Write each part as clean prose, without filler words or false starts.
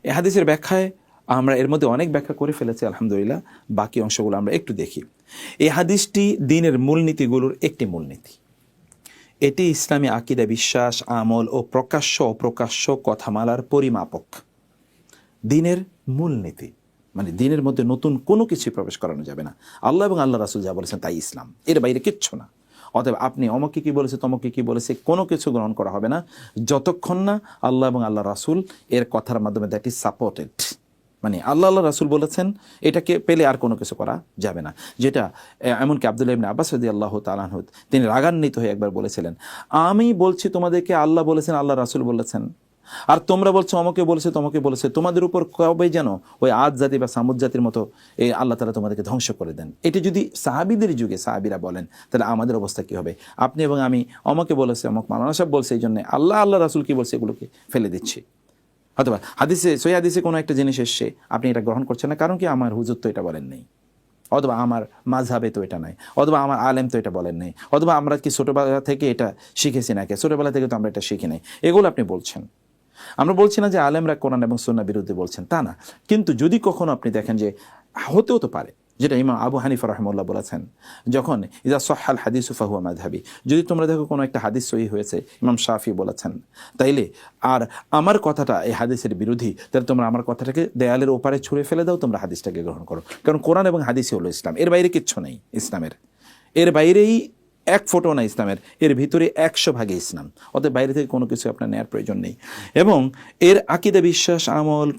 এই হাদিসের ব্যাখ্যায় আমরা এর মধ্যে অনেক ব্যাখ্যা করে ফেলেছি আলহামদুলিল্লাহ, বাকি অংশগুলো আমরা একটু দেখি। এই হাদিসটি দ্বীনের মূলনীতিগুলোর একটি মূলনীতি। এটি ইসলামী আকীদা, বিশ্বাস, আমল ও প্রকাশ্য অপ্রকাশ্য কথামালার পরিমাপক। দ্বীনের মূলনীতি মানে দ্বীনের মধ্যে নতুন কোনো কিছু প্রবেশ করানো যাবে না। আল্লাহ এবং আল্লাহ রাসূল যা বলেছেন তাই ইসলাম, এর বাইরে কিচ্ছু না। অতএব আপনি অমকে কী বলেছে তমকে কী বলেছে কোনো কিছু গ্রহণ করা হবে না যতক্ষণ না আল্লাহ এবং আল্লাহ রাসূল এর কথার মাধ্যমে দ্যাট ইজ সাপোর্টেড, মানে আল্লাহ রাসূল বলেছেন এটাকে পেলে আর কোনো কিছু করা যাবে না। যেটা এমনকি আব্দুল্লাহ ইবনে আব্বাস রাদিয়াল্লাহু তাআলা আনহু তিনি রাগান্বিত হয়ে একবার বলেছিলেন, আমি বলছি তোমাদেরকে আল্লাহ বলেছেন, আল্লাহ রাসূল বলেছেন, আর তোমরা বলছো অমকে বলেছে তমকে বলেছে, তোমাদের উপর কবে যেন ওই আদ জাতি বা সামুদ জাতির মতো এই আল্লাহ তাআলা তোমাদেরকে ধ্বংস করে দেন। এটি যদি সাহাবীদের যুগে সাহাবীরা বলেন তাহলে আমাদের অবস্থা কী হবে? আপনি এবং আমি অমকে বলেছে, অমক মাওলানা সাহেব বলছে, এই জন্য আল্লাহ রাসূল কী বলছে এগুলোকে ফেলে দিচ্ছি। অথবা হাদিসে সহিহ হাদিসে কোনো একটা জিনিস এসছে, আপনি এটা গ্রহণ করছেন না, কারণ কি আমার হুজুর তো এটা বলেন নেই, অথবা আমার মাযহাবে তো এটা নাই, অথবা আমার আলেম তো এটা বলেন নেই, অথবা আমরা কি ছোটোবেলা থেকে এটা শিখেছি নাকি, ছোটোবেলা থেকে তো আমরা এটা শিখি নাই, এগুলো আপনি বলছেন। আমরা বলছি না যে আলেমরা কোরআন এবং সুন্নাহর বিরুদ্ধে বলছেন, তা না, কিন্তু যদি কখনো আপনি দেখেন যে হতেও তো পারে, যেটা ইমাম আবু হানিফা রাহিমাহুল্লাহ বলেছেন, যখন ইযা সাহহাল হাদিসু ফাহুয়া মাযহাবি, যদি তোমরা দেখো কোনো একটা হাদিস সহিহ হয়েছে, ইমাম শাফি বলেছেন, তাইলে আর আমার কথাটা এই হাদিসের বিরোধী, তাহলে তোমরা আমার কথাটাকে দেয়ালের ওপারে ছুঁড়ে ফেলে দাও, তোমরা হাদিসটাকে গ্রহণ করো। কারণ কোরআন এবং হাদিসই হলো ইসলাম, এর বাইরে কিচ্ছু নেই ইসলামের, এর বাইরেই এক ফোঁটাও না ইসলামের, এর ভিতরে 100 ভাগে ইসলাম। অতএব বাইরে থেকে কোনো কিছু আপনার নেওয়ার প্রয়োজন নেই। এবং এর আকীদা, বিশ্বাস, আমল,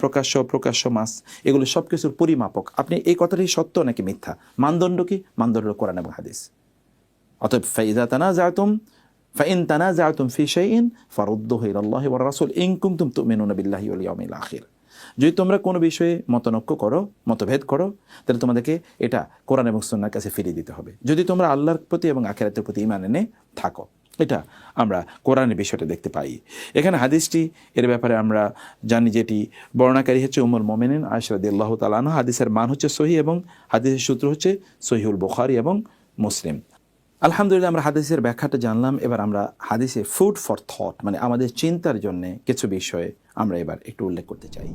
প্রকাশ্য মাস, এগুলো সব কিছুর পরিমাপক। আপনি এই কথাটি সত্য নাকি মিথ্যা, মানদণ্ড কি? মানদণ্ড কোরআন এবং হাদিস। অতএব ফাইন তানাযাতুম ফি শাইইন ফারুদ্দুহু ইলাল্লাহি ওয়ার রাসূল ইন কুনতুম তু'মিনুনা বিল্লাহি ওয়াল ইয়াউমিল আখির। যদি তোমরা কোনো বিষয়ে মতভেদ করো, তাহলে তোমাদেরকে এটা কোরআন এবং সুন্নাহর কাছে ফিরিয়ে দিতে হবে, যদি তোমরা আল্লাহর প্রতি এবং আখিরাতের প্রতি ঈমান এনে থাকো। এটা আমরা কোরআনের বিষয়টা দেখতে পাই। এখানে হাদিসটি এর ব্যাপারে আমরা জানি, যেটি বর্ণনাকারী হচ্ছে উম্মুল মুমিনিন আয়েশা রাদিয়াল্লাহু তাআলা আনহা। হাদিসের মান হচ্ছে সহিহ এবং হাদিসের সূত্র হচ্ছে সহিহুল বুখারী এবং মুসলিম। আলহামদুলিল্লাহ, আমরা হাদিসের ব্যাখ্যাটা জানলাম। এবার আমরা হাদিসে ফুড ফর থট, মানে আমাদের চিন্তার জন্য কিছু বিষয়ে আমরা এবার একটু উল্লেখ করতে চাই।